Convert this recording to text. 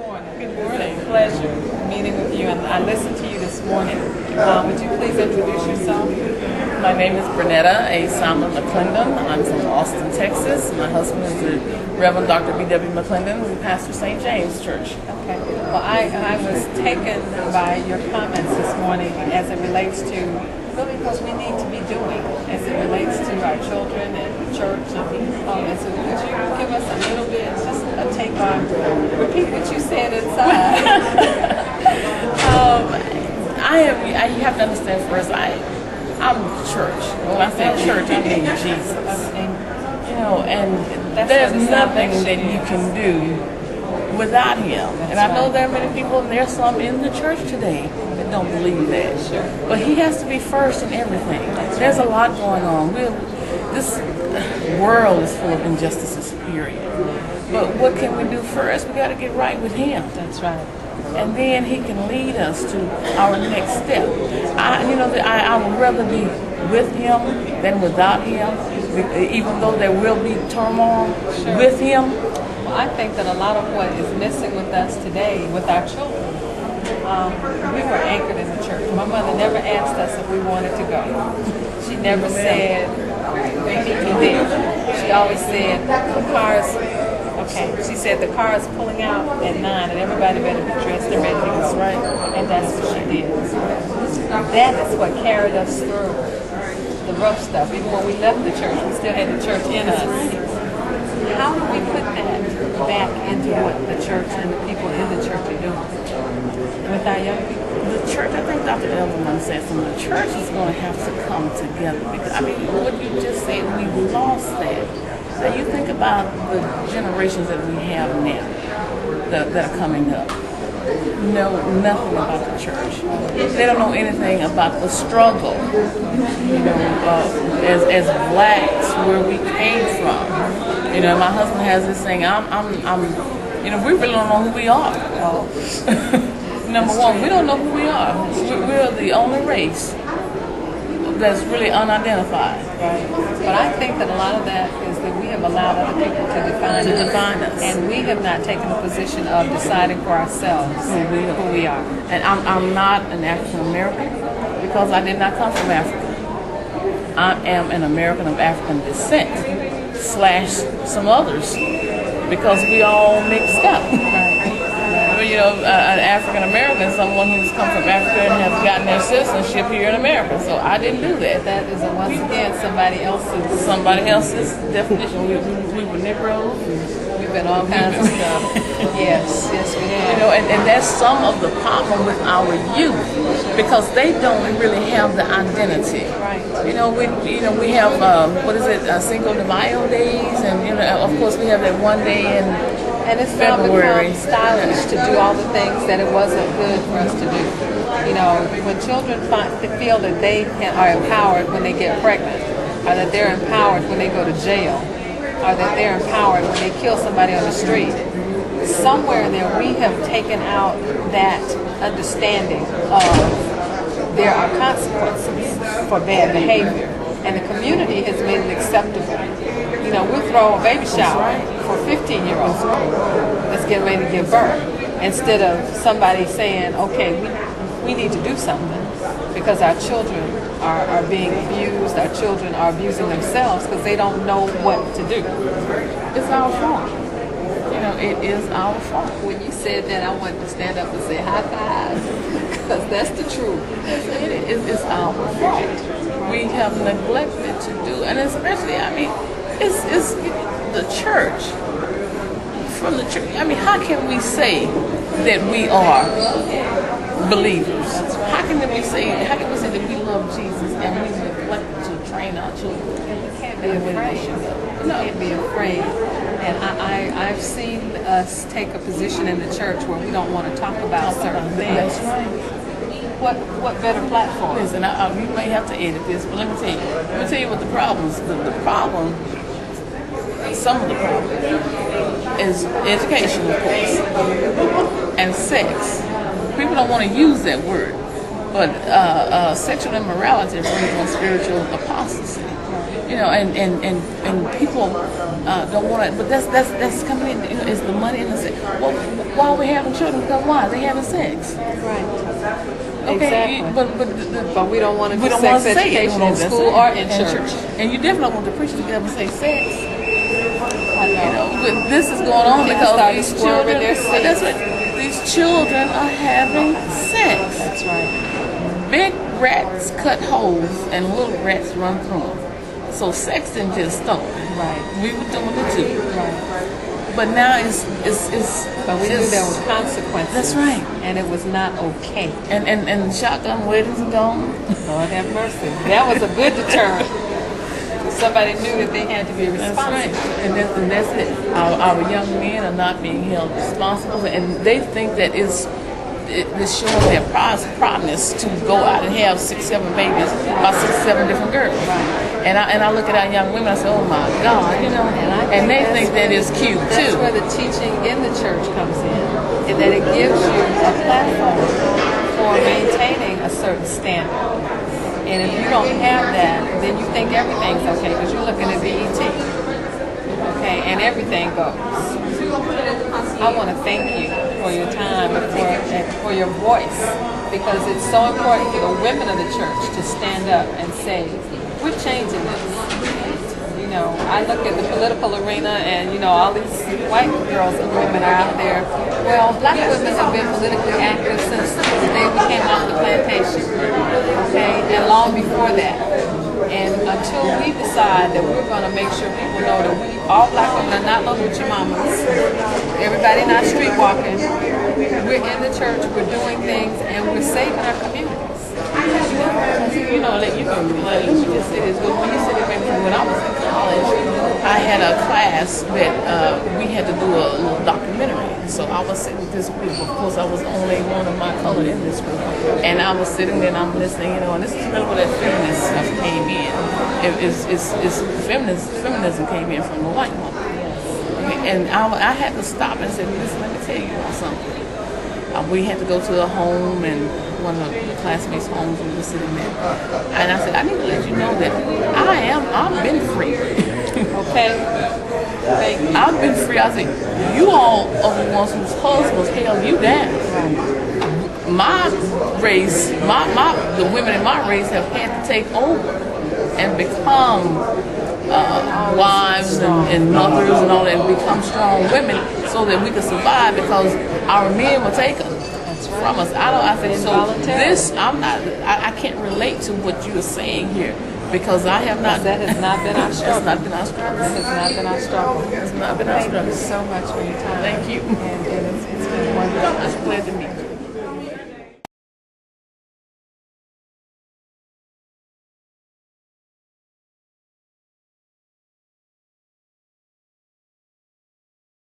morning. Good morning. It's a pleasure meeting with you, and I listened to you this morning. Would you please introduce yourself? My name is Bernetta McClendon. I'm from Austin, Texas. My husband is the Reverend Dr. B.W. McClendon, who pastors St. James Church. Okay. Well, I was taken by your comments this morning as it relates to really what we need to be doing as it relates to our children and church. And so could you give us a little bit, just a take on, repeat what you said inside? You have to understand first, I'm church. When I say church, I mean Jesus. And there's nothing that you can do without him. And I know there are many people, and there's some in the church today that don't believe that. Sure. But he has to be first in everything. There's a lot going on. This world is full of injustices, period. But what can we do first? We got to get right with him. That's right. And then he can lead us to our next step. I would rather be with him than without him, even though there will be turmoil with him. Well, I think that a lot of what is missing with us today, with our children, we were anchored in the church. My mother never asked us if we wanted to go. She never said, meet me there. She always said, the car's, okay, she said the car is pulling out at 9 and everybody better be dressed and ready to go. Right. And that's what she did. That is what carried us through the rough stuff. Even when we left the church, we still had the church in us. How do we put that back into what the church and the people in the church are doing with our young people? The church, I think Dr. Evelyn said something, the church is going to have to come together. Because, what you just said, we've lost that. Now you think about the generations that we have now that are coming up. Know nothing about the church. They don't know anything about the struggle. As blacks, where we came from. My husband has this thing. We really don't know who we are. Number one, we don't know who we are. We're the only race that's really unidentified. Right. But I think that a lot of that is that we have allowed other people to define us. And we have not taken the position of deciding for ourselves who we are. And I'm not an African American because I did not come from Africa. I am an American of African descent / some others because we all mixed up. An African American is someone who's come from Africa and has gotten their citizenship here in America. So I didn't do that. That is once again somebody else's definition. We were Negroes. We've been all kinds of stuff. Yes, we have. And that's some of the problem with our youth because they don't really have the identity. Right. We have Cinco de Mayo days, and of course we have that one day in. And it's now become stylish to do all the things that it wasn't good for us to do. When children feel that they are empowered when they get pregnant, or that they're empowered when they go to jail, or that they're empowered when they kill somebody on the street, somewhere in there we have taken out that understanding of there are consequences for bad behavior. And the community has made it acceptable. We'll throw a baby shower for 15-year-olds that's getting ready to give birth, instead of somebody saying, okay, we need to do something because our children are being abused, our children are abusing themselves because they don't know what to do. It's our fault. It is our fault. When you said that, I wanted to stand up and say high five because that's the truth. It's our fault. We have neglected to do, and especially, it's the church. From the church, how can we say that we are believers? How can we say that we love Jesus and we neglect to train our children? We can't be afraid. We can't be afraid. And I've seen us take a position in the church where we don't want to talk about certain things. That's right. What better platform? Listen, you may have to edit this, but let me tell you what the problem is. The problem, some of the problem, is education, of course, and sex. People don't want to use that word, but sexual immorality brings on spiritual apostasy. You know, and people don't want to, but that's coming in. You know, is the money and the sex. Well, why are we having children? Because why? They having sex. Right. Okay, exactly. But we don't want to do sex education in school or in church. And you definitely want the preacher to get up and say sex. I know. You know, but this is going on because these children. That's right. These children are having sex. That's right. Big rats cut holes and little rats run through them. So sex didn't just stop. Right. We were doing it too. Right. But now it's But we knew there were consequences. That's right. And it was not okay. And shotgun weddings are gone. Lord have mercy. That was a good deterrent. Somebody knew that they had to be responsible. That's right. And that's it. Our young men are not being held responsible, and they think that it's showing their proudness to go out and have 6, 7 babies by 6, 7 different girls. Right. And I look at our young women, I say, oh my God, you know, and they think that it's cute that's too. That's where the teaching in the church comes in, and that it gives you a platform for maintaining a certain standard. And if you don't have that, then you think everything's okay because you're looking at BET. Okay, and everything goes. I want to thank you for your time and for your voice, because it's so important for the women of the church to stand up and say, we're changing this. You know, I look at the political arena and, you know, all these white girls and women are out there. Well, black women have been politically active since the day we came off the plantation. Okay, and long before that. And until we decide that we're going to make sure people know that all black women are not little hoochie mamas, everybody not street walking, we're in the church, we're doing things, and we're saving our communities. You know, let me just say this. But when you said it, when I was in college, I had a class that we had to do a little documentary. So I was sitting with this group. Of course, I was only one of my color in this group, and I was sitting there and I'm listening. You know, and this is really where that feminist stuff came in. Feminism came in from the white woman. Okay, and I had to stop and say, listen, let me tell you something. We had to go to a home, and one of the classmates' homes, we were sitting there. And I said, I need to let you know that I've been free. Okay? I've been free. I said, you all are the ones whose husbands held you down. My race, the women in my race have had to take over and become wives and mothers and all that, and become strong women so that we could survive, because our men will take us from us. I think so. This, I can't relate to what you are saying here, because I have not. That has not been our struggle. That's not been our struggle. That has not been our struggle. It's not been our struggle. Thank you so much for your time. Thank you. And it's been wonderful. It's a pleasure to meet you.